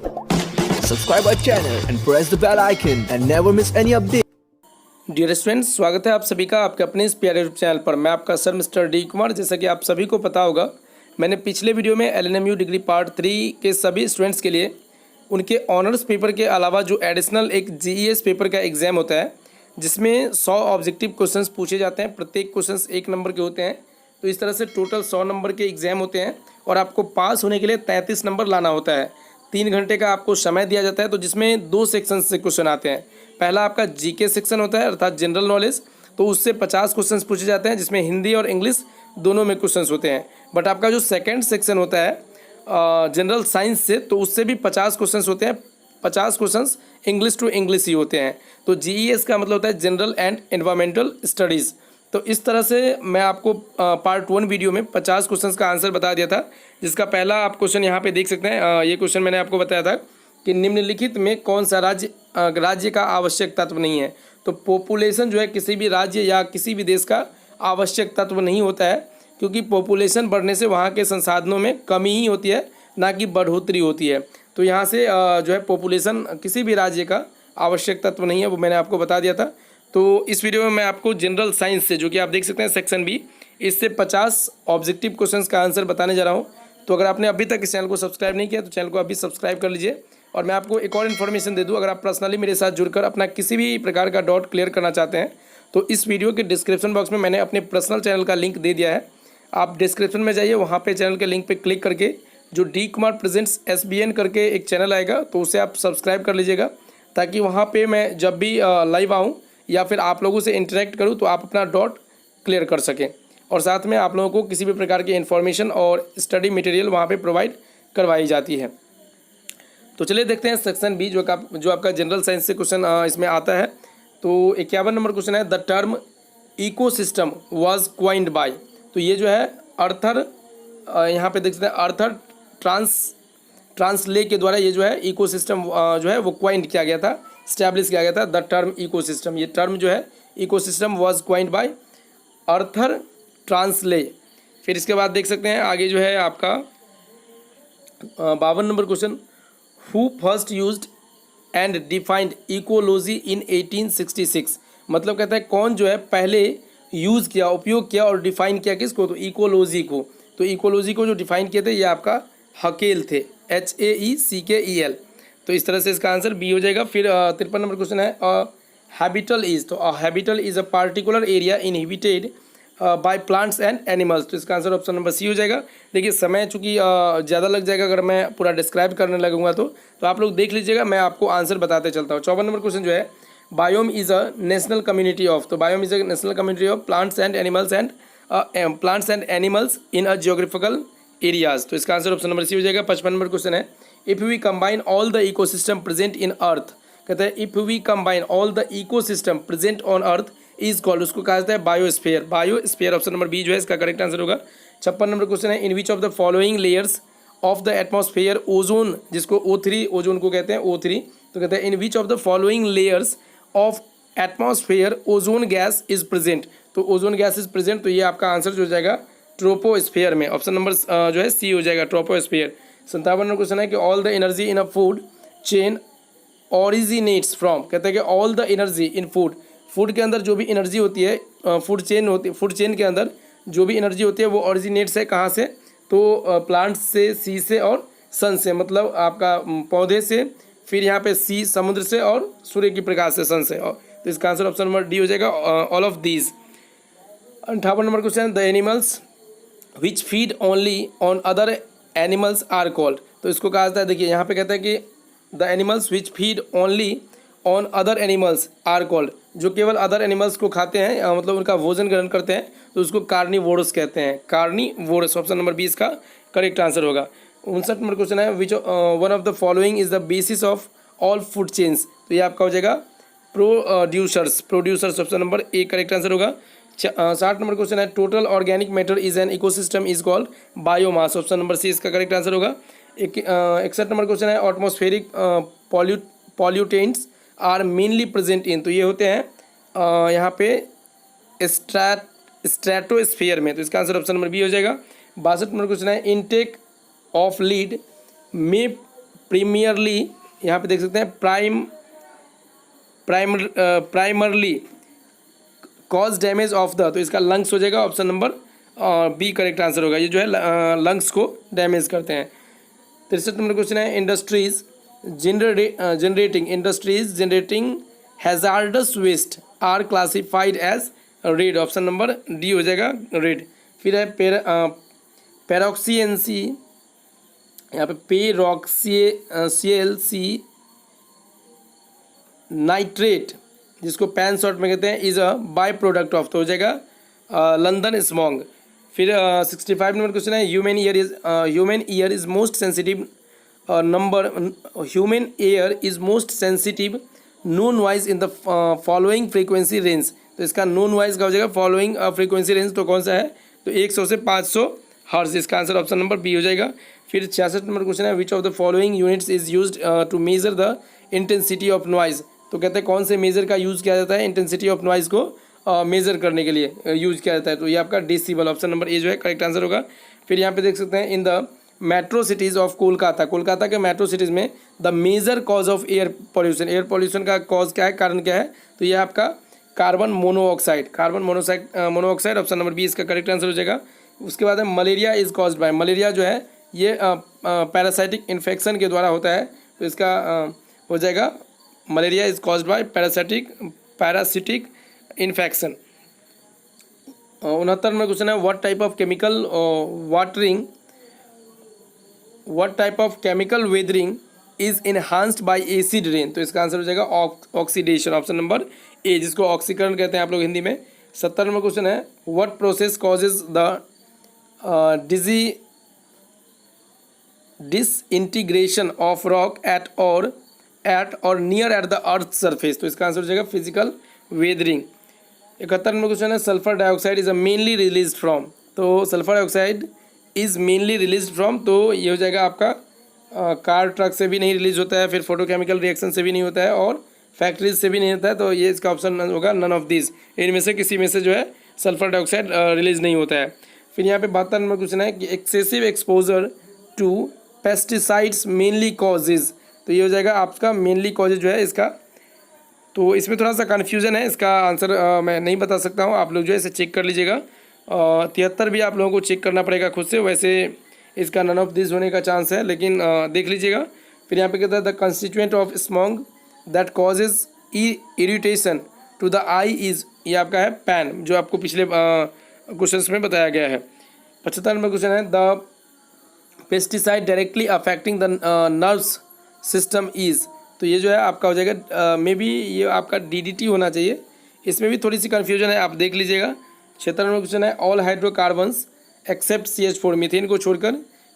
Subscribe our channel and press the bell icon and never miss any update. Dear students, स्वागत है आप सभी का आपके अपने इस प्यारे यूट्यूब चैनल पर। मैं आपका सर मिस्टर डी कुमार। जैसा कि आप सभी को पता होगा, मैंने पिछले वीडियो में एलएनएमयू डिग्री पार्ट 3 के सभी स्टूडेंट्स के लिए उनके ऑनर्स पेपर के अलावा जो एडिशनल एक जीईएस पेपर का एग्ज़ाम होता है जिसमें 100 ऑब्जेक्टिव क्वेश्चंस पूछे जाते हैं। प्रत्येक क्वेश्चंस 1 नंबर के होते हैं। तो इस तरह से टोटल 100 नंबर के एग्ज़ाम होते हैं और आपको पास होने के लिए 33 नंबर लाना होता है। 3 घंटे का आपको समय दिया जाता है। तो जिसमें 2 सेक्शन से क्वेश्चन आते हैं। पहला आपका जीके सेक्शन होता है अर्थात जनरल नॉलेज, तो उससे 50 क्वेश्चंस पूछे जाते हैं जिसमें हिंदी और इंग्लिश दोनों में क्वेश्चंस होते हैं। बट आपका जो सेकंड सेक्शन होता है जनरल साइंस से, तो उससे भी 50 क्वेश्चंस होते हैं। 50 क्वेश्चंस इंग्लिश टू इंग्लिश ही होते हैं। तो जीईएस का मतलब होता है जनरल एंड एनवायरमेंटल स्टडीज़। तो इस तरह से मैं आपको पार्ट 1 वीडियो में 50 क्वेश्चंस का आंसर बता दिया था, जिसका पहला आप क्वेश्चन यहाँ पे देख सकते हैं। ये क्वेश्चन मैंने आपको बताया था कि निम्नलिखित में कौन सा राज्य का आवश्यक तत्व नहीं है। तो पॉपुलेशन जो है किसी भी राज्य या किसी भी देश का आवश्यक तत्व नहीं होता है, क्योंकि पॉपुलेशन बढ़ने से वहाँ के संसाधनों में कमी ही होती है, ना कि बढ़ोतरी होती है। तो यहाँ से जो है पॉपुलेशन किसी भी राज्य का आवश्यक तत्व नहीं है, वो मैंने आपको बता दिया था। तो इस वीडियो में मैं आपको जनरल साइंस से, जो कि आप देख सकते हैं सेक्शन बी, इससे 50 ऑब्जेक्टिव क्वेश्चंस का आंसर बताने जा रहा हूँ। तो अगर आपने अभी तक इस चैनल को सब्सक्राइब नहीं किया तो चैनल को अभी सब्सक्राइब कर लीजिए। और मैं आपको एक और इन्फॉर्मेशन दे दूं, अगर आप पर्सनली मेरे साथ जुड़कर अपना किसी भी प्रकार का डाउट क्लियर करना चाहते हैं तो इस वीडियो के डिस्क्रिप्शन बॉक्स में मैंने अपने पर्सनल चैनल का लिंक दे दिया है। आप डिस्क्रिप्शन में जाइए, वहाँ पे चैनल के लिंक पे क्लिक करके जो डी कुमार प्रेजेंट्स SBN करके एक चैनल आएगा, तो उसे आप सब्सक्राइब कर लीजिएगा, ताकि वहाँ पर मैं जब भी लाइव आऊँ या फिर आप लोगों से इंटरेक्ट करूँ तो आप अपना डाउट क्लियर कर सकें। और साथ में आप लोगों को किसी भी प्रकार की इन्फॉर्मेशन और स्टडी मटेरियल वहाँ पे प्रोवाइड करवाई जाती है। तो चलिए देखते हैं सेक्शन बी, जो आपका जनरल साइंस से क्वेश्चन इसमें आता है। तो 51 नंबर क्वेश्चन है, the term ecosystem was coined by. तो ये जो है अर्थर, यहाँ पे देख सकते हैं अर्थर ट्रांसले के द्वारा ये जो है इकोसिस्टम जो है वो क्वाइंड किया गया था, स्टैब्लिश किया गया था। द टर्म इकोसिस्टम, ये टर्म जो है इकोसिस्टम वाज क्वाइंड बाय अर्थर ट्रांसले। फिर इसके बाद देख सकते हैं आगे जो है आपका 52 number question, who first used and defined ecology इन 1866। मतलब कहता है कौन जो है पहले यूज़ किया, उपयोग किया और डिफाइन किया किसको, तो इकोलॉजी को। तो इकोलॉजी को जो डिफाइन किए थे ये आपका हकेल थे, HAECKEL। तो इस तरह से इसका आंसर बी हो जाएगा। फिर 53 नंबर क्वेश्चन है, हैबिटल इज। तो habitat is a particular area inhibited by plants and animals. तो इसका आंसर ऑप्शन नंबर सी हो जाएगा। देखिए समय चूँकि ज़्यादा लग जाएगा अगर मैं पूरा डिस्क्राइब करने लगूंगा तो आप लोग देख लीजिएगा, मैं आपको आंसर बताते चलता हूँ। 54 नंबर क्वेश्चन जो है, biome is a national community of. तो biome is a national community of plants and animals in a geographical areas. तो इसका आंसर ऑप्शन नंबर सी हो जाएगा। 55 नंबर क्वेश्चन है, if we combine all the ecosystem present in earth. कहते हैं if we combine all the ecosystem present on earth is called, उसको कहा जाता है biosphere. Biosphere option number B जो है इसका करेक्ट आंसर होगा। 56 नंबर क्वेश्चन है, in which of the following layers of the atmosphere ozone, जिसको O3 ओजोन को कहते हैं O3। तो कहते हैं in which of the following layers of atmosphere ozone gas is present. तो ओजोन गैस इज प्रेजेंट, तो ये आपका आंसर जो हो जाएगा ट्रोपोस्फेयर में। ऑप्शन नंबर जो है सी हो जाएगा, ट्रोपोस्फेयर। 57 नंबर क्वेश्चन है कि all the energy in a food chain originates from. कहते हैं कि all the energy in food के अंदर जो भी एनर्जी होती है, फूड चेन के अंदर जो भी एनर्जी होती है वो ऑरिजिनेट्स है कहाँ से, तो प्लांट्स से, सी से और सन से। मतलब आपका पौधे से, फिर यहाँ पे सी समुद्र से और सूर्य की प्रकाश से, सन से। तो इसका आंसर ऑप्शन नंबर डी हो जाएगा, all of these. 58 number question, the animals which feed only on other animals are called. तो इसको कहा जाता है, देखिए यहाँ पे कहता है कि the animals which feed only on other animals are called, जो केवल अदर एनिमल्स को खाते हैं, मतलब उनका भोजन ग्रहण करते हैं, तो उसको कार्निवोरस कहते हैं, कार्निवोरस। ऑप्शन नंबर 20 का करेक्ट आंसर होगा। 59 नंबर क्वेश्चन है, which one of the following is the basis of all food chains. तो ये आपका हो जाएगा producers. Option number A correct answer होगा। 60 नंबर क्वेश्चन है, total organic matter is an ecosystem is called biomass. Option number C इसका correct answer होगा। 61 number question है, atmospheric pollutants are mainly present in. तो ये होते हैं यहाँ पे स्ट्रेटोस्फीयर में। तो इसका आंसर ऑप्शन नंबर बी हो जाएगा। 62 नंबर क्वेश्चन है, इनटेक ऑफ लीड में प्रीमियरली, यहाँ पे देख सकते हैं primarily cause damage of the, तो इसका लंग्स हो जाएगा, option number B correct answer होगा। ये जो है लंग्स को डैमेज करते हैं। 63 नंबर क्वेश्चन है industries generating hazardous waste are classified as red, option number D हो जाएगा रेड। फिर है पेरोक्सीएनसी, यहाँ पे पेरोक्सीएलसी नाइट्रेट, जिसको पैन शॉर्ट में कहते हैं, is a by product of, तो हो जाएगा लंदन स्मॉग। फिर 65 नंबर क्वेश्चन है human ear is most sensitive human air is most sensitive no noise in the following frequency range, तो इसका नो नॉइज का हो जाएगा फॉलोइंग फ्रीक्वेंसी रेंज, तो कौन सा है, तो 100 से 500 हर्ट्ज, इसका आंसर ऑप्शन नंबर बी हो जाएगा। फिर 66 नंबर क्वेश्चन है which of the following units is used to measure the intensity of noise, तो कहते हैं कौन से मेजर का यूज़ किया जाता है इंटेंसिटी ऑफ नॉइज को मेजर करने के लिए यूज़ किया जाता है, तो ये आपका डेसिबल, ऑप्शन नंबर ए जो है करेक्ट आंसर होगा। फिर यहाँ पे देख सकते हैं in the metro cities of Kolkata, Kolkata के मेट्रो सिटीज़ में the major cause of air pollution का कॉज क्या है, कारण क्या है, तो ये आपका carbon monoxide, option number B इसका करेक्ट आंसर हो जाएगा। उसके बाद है malaria is caused by, malaria जो है ये पैरासाइटिक इन्फेक्शन के द्वारा होता है, तो इसका हो जाएगा malaria is caused bye parasitic infection. 69 में क्वेश्चन है what type of chemical weathering is enhanced bye acid rain, तो इसका आंसर हो जाएगा ऑक्सीडेशन, ऑप्शन नंबर ए, जिसको ऑक्सीकरण कहते हैं आप लोग हिंदी में। 70 नंबर क्वेश्चन है what process causes the disintegration of rock at और near at the earth surface, तो इसका आंसर हो जाएगा फिजिकल वेदरिंग। 71 नंबर क्वेश्चन है sulphur dioxide is mainly release from, तो sulphur dioxide is mainly release from, तो ये हो जाएगा आपका कार ट्रक से भी नहीं रिलीज होता है, फिर फोटोकेमिकल रिएक्शन से भी नहीं होता है, और फैक्ट्रीज से भी नहीं होता है, तो ये इसका ऑप्शन होगा नन ऑफ दिस, इनमें से किसी में से जो है सल्फर डाइऑक्साइड रिलीज नहीं होता है। फिर यहाँ पे 72 नंबर क्वेश्चन है कि excessive exposure to pesticides mainly causes, तो ये हो जाएगा आपका मेनली कॉजेज जो है इसका, तो इसमें थोड़ा सा कन्फ्यूजन है, इसका आंसर मैं नहीं बता सकता हूँ, आप लोग जो है इसे चेक कर लीजिएगा। 73 भी आप लोगों को चेक करना पड़ेगा खुद से, वैसे इसका नन ऑफ दिस होने का चांस है, लेकिन देख लीजिएगा। फिर यहाँ पे कहता है the constituent of smog that causes irritation to the eye is, ये आपका है पैन, जो आपको पिछले क्वेश्चंस में बताया गया है। 75 नंबर क्वेश्चन है the pesticide directly affecting the nerves system is, तो ये जो है आपका हो जाएगा मे बी ये आपका DDT होना चाहिए, इसमें भी थोड़ी सी कन्फ्यूजन है, आप देख लीजिएगा। 76 नंबर क्वेश्चन है all hydrocarbons except CH4, methane को छोड़कर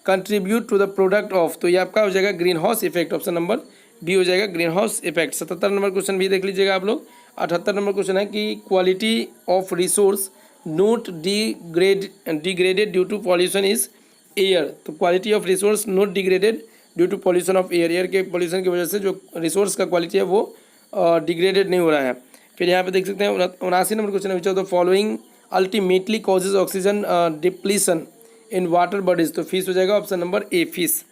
contribute to the product of, तो ये आपका हो जाएगा green house effect, option number D हो जाएगा green house effect. 77 number question भी देख लीजिएगा आप लोग। 78 नंबर क्वेश्चन है कि quality of resource not degraded due to pollution is air, तो quality of resource not degraded due to pollution of air के पॉल्यूशन की वजह से जो रिसोर्स का क्वालिटी है वो डिग्रेडेड नहीं हो रहा है। फिर यहाँ पे देख सकते हैं 79 नंबर क्वेश्चन है which of the following ultimately causes oxygen depletion in water bodies, तो फिश हो जाएगा option number A fish.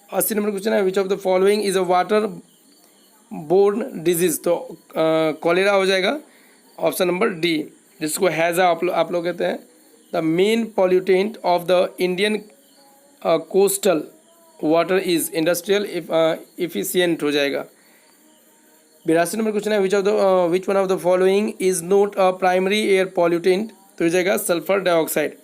80 number question है which of the following is a water borne disease, तो कॉलेरा हो जाएगा ऑप्शन नंबर डी, जिसको हैज़ा आप लोग कहते हैं। The main pollutant of the Indian coastal water is industrial efficient हो जाएगा। 82 नंबर क्वेश्चन है which one of the following is not a primary air pollutant, तो हो जाएगा sulphur dioxide.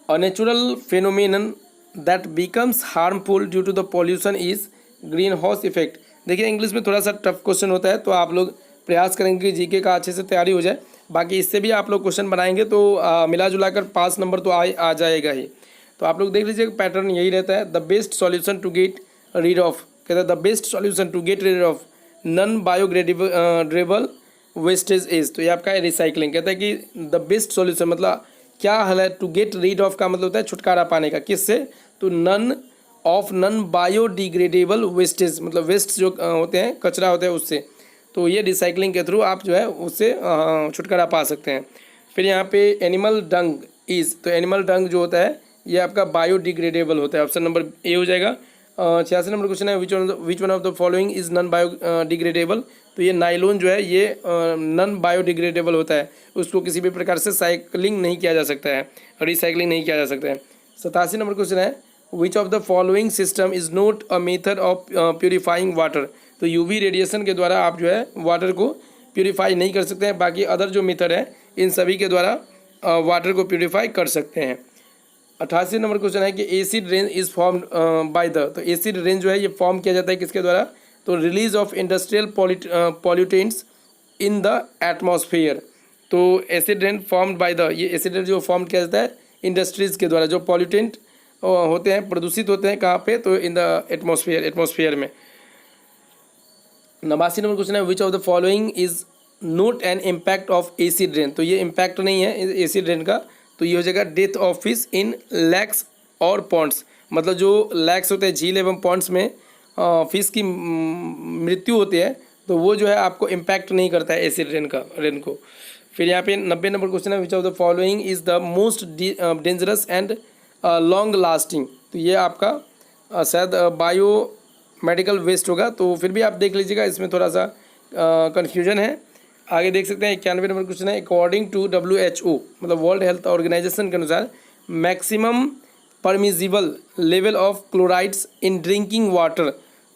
A natural phenomenon that becomes harmful due to the pollution is green house effect. देखिए English में थोड़ा सा टफ क्वेश्चन होता है, तो आप लोग प्रयास करेंगे कि जीके का अच्छे से तैयारी हो जाए, बाकी इससे भी आप लोग क्वेश्चन बनाएंगे तो मिला जुला कर 5 नंबर तो आ जाएगा ही। तो आप लोग देख लीजिए पैटर्न यही रहता है। The best solution to get rid of, कहता है the best solution to get rid of non biodegradable wastage is, तो ये आपका है रिसाइकलिंग। कहता है कि द बेस्ट सॉल्यूशन मतलब क्या हल है, टू गेट रीड ऑफ का मतलब होता है छुटकारा पाने का, किससे, तो नॉन बायोडिग्रेडेबल वेस्टेज, मतलब वेस्ट जो होते हैं कचरा होता है उससे, तो ये रिसाइकलिंग के थ्रू आप जो है उससे छुटकारा पा सकते हैं। फिर यहाँ पे एनिमल डंग इज, तो एनिमल डंग जो होता है ये आपका बायोडिग्रेडेबल होता है, ऑप्शन नंबर ए हो जाएगा। 86 नंबर क्वेश्चन है which one of the following is non biodegradable. तो ये नाइलॉन जो है ये नॉन बायोडिग्रेडेबल होता है, उसको किसी भी प्रकार से साइकिलिंग नहीं किया जा सकता है, रिसाइकलिंग नहीं किया जा सकता है। 87 नंबर क्वेश्चन है which of the following system is not a method of purifying water. तो यूवी रेडिएशन के द्वारा आप जो है वाटर को प्योरीफाई नहीं कर सकते हैं, बाकी अदर जो मेथड है इन सभी के द्वारा वाटर को प्योरीफाई कर सकते हैं। 88 नंबर क्वेश्चन है कि acid rain is formed by the. तो एसिड रेन जो है ये फॉर्म किया जाता है किसके द्वारा, तो release of industrial pollutants in the atmosphere. तो acid rain formed by the, ये एसिड रेन जो फॉर्म किया जाता है इंडस्ट्रीज़ के द्वारा, जो पॉल्यूटेंट होते हैं, प्रदूषित होते हैं कहाँ पे, तो इन द एटमॉस्फेयर में। 89 नंबर क्वेश्चन है which of the following is note an impact of acid rain. तो ये इम्पैक्ट नहीं है एसिड रेन का, तो ये हो जाएगा death of fish in lakhs और पॉन्ड्स। मतलब जो लैक्स होते हैं झील एवं पॉन्ड्स में फिश की मृत्यु होती है, तो वो जो है आपको इम्पैक्ट नहीं करता है एसिड रेन को। फिर यहाँ पे 90 नंबर क्वेश्चन है which of the following is the most dangerous and long lasting. तो ये आपका शायद बायो मेडिकल वेस्ट होगा, तो फिर भी आप देख लीजिएगा, इसमें थोड़ा सा कन्फ्यूजन है। आगे देख सकते हैं 91 नंबर क्वेश्चन है अकॉर्डिंग टू WHO, मतलब वर्ल्ड हेल्थ ऑर्गेनाइजेशन के अनुसार maximum permissible level of chlorides in drinking water.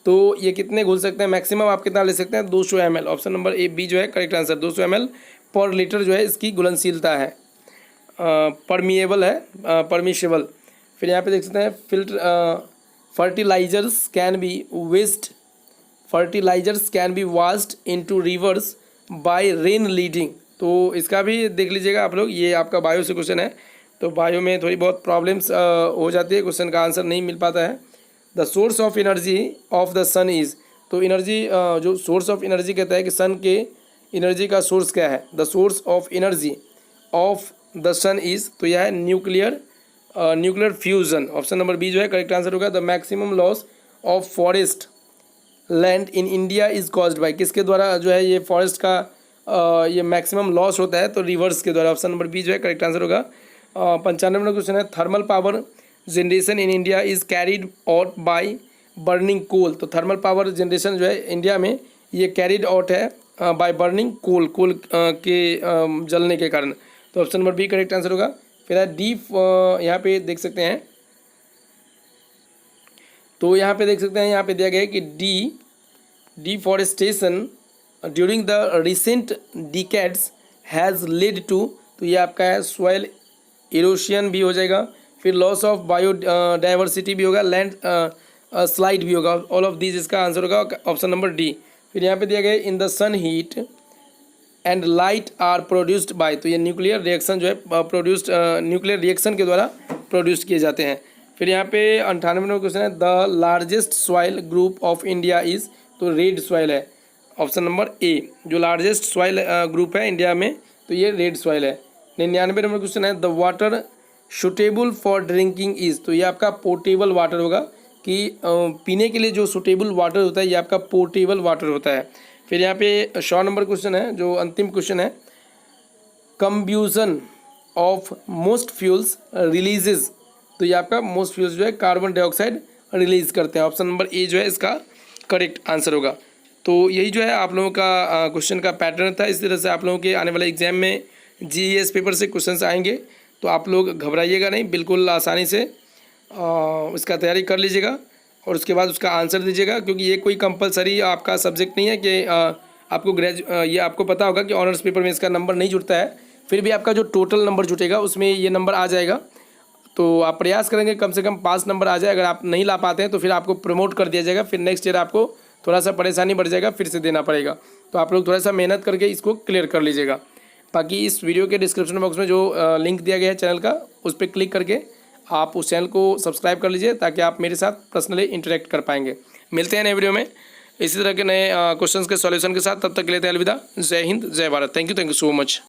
तो ये कितने घुल सकते हैं, मैक्सिमम आप कितना ले सकते हैं, 200 ml। Option number A B जो है करेक्ट आंसर, 200 ml पर लीटर जो है इसकी घुलनशीलता है, परमिएबल है, परमिशेबल। फिर यहाँ पे देख सकते हैं fertilisers can be washed into rivers by rain leading. तो इसका भी देख लीजिएगा आप लोग, ये आपका बायो से क्वेश्चन है, तो बायो में थोड़ी बहुत प्रॉब्लम्स हो जाती है, क्वेश्चन का आंसर नहीं मिल पाता है। The source of energy of the sun is. तो एनर्जी जो सोर्स ऑफ एनर्जी कहता है कि सन के एनर्जी का सोर्स क्या है, the source of energy of the sun is, तो यह है nuclear fusion. Option number B जो है करेक्ट आंसर होगा। The maximum loss of forest land in India is caused by, किसके द्वारा जो है ये फॉरेस्ट का ये मैक्सिमम लॉस होता है, तो रिवर्स के द्वारा। ऑप्शन नंबर बी जो है करेक्ट आंसर होगा। 95 नंबर क्वेश्चन है thermal power generation in India is carried out by burning coal. तो थर्मल पावर जनरेशन जो है इंडिया में ये कैरिड आउट है बाय बर्निंग कोल के जलने के कारण। तो option number B correct answer होगा। फिर डी यहाँ पे देख सकते हैं, तो यहाँ पे देख सकते हैं, यहाँ पे दिया गया है कि deforestation during the recent decades has led to, तो ये आपका है सॉइल इरोशन भी हो जाएगा, फिर लॉस ऑफ बायो डाइवर्सिटी भी होगा, लैंड स्लाइड भी होगा। ऑल ऑफ दीज इसका आंसर होगा ऑप्शन नंबर डी। फिर यहाँ पे दिया गया in the sun heat and light are produced by, तो ये न्यूक्लियर रिएक्शन जो है न्यूक्लियर रिएक्शन के द्वारा प्रोड्यूस किए जाते हैं। फिर यहाँ पे 98 नंबर क्वेश्चन है the largest soil group of India is, तो रेड सॉइल है। ऑप्शन नंबर ए, जो लार्जेस्ट सॉइल ग्रुप है इंडिया में, तो ये रेड सॉइल है। 99 नंबर क्वेश्चन है the water suitable for drinking is, तो ये आपका पोर्टेबल वाटर होगा, कि पीने के लिए जो सुटेबल वाटर होता है ये आपका पोर्टेबल वाटर होता है। फिर यहाँ पे 100 नंबर क्वेश्चन है, जो अंतिम क्वेश्चन है कंब्यूजन ऑफ मोस्ट फ्यूल्स रिलीजेज, तो ये आपका मोस्ट फ्यूल्स जो है कार्बन डाइऑक्साइड रिलीज करते हैं। ऑप्शन नंबर ए जो है इसका करेक्ट आंसर होगा। तो यही जो है आप लोगों का क्वेश्चन का पैटर्न था। इस तरह से आप लोगों के आने वाले एग्जाम में GES पेपर से क्वेश्चंस आएंगे, तो आप लोग घबराइएगा नहीं, बिल्कुल आसानी से इसका तैयारी कर लीजिएगा और उसके बाद उसका आंसर दीजिएगा, क्योंकि ये कोई कंपलसरी आपका सब्जेक्ट नहीं है कि आपको ये आपको पता होगा कि ऑनर्स पेपर में इसका नंबर नहीं जुड़ता है, फिर भी आपका जो टोटल नंबर जुटेगा उसमें ये नंबर आ जाएगा। तो आप प्रयास करेंगे कम से कम 5 नंबर आ जाए। अगर आप नहीं ला पाते हैं तो फिर आपको प्रमोट कर दिया जाएगा, फिर नेक्स्ट ईयर आपको थोड़ा सा परेशानी बढ़ जाएगा, फिर से देना पड़ेगा। तो आप लोग थोड़ा सा मेहनत करके इसको क्लियर कर लीजिएगा। बाकी इस वीडियो के डिस्क्रिप्शन बॉक्स में जो लिंक दिया गया है चैनल का, उस पर क्लिक करके आप उस चैनल को सब्सक्राइब कर लीजिए, ताकि आप मेरे साथ पर्सनली इंटरेक्ट कर पाएंगे। मिलते हैं नए वीडियो में इसी तरह के नए क्वेश्चंस के सॉल्यूशन के साथ। तब तक के लिए अलविदा। जय हिंद, जय Bharat. Thank you so much.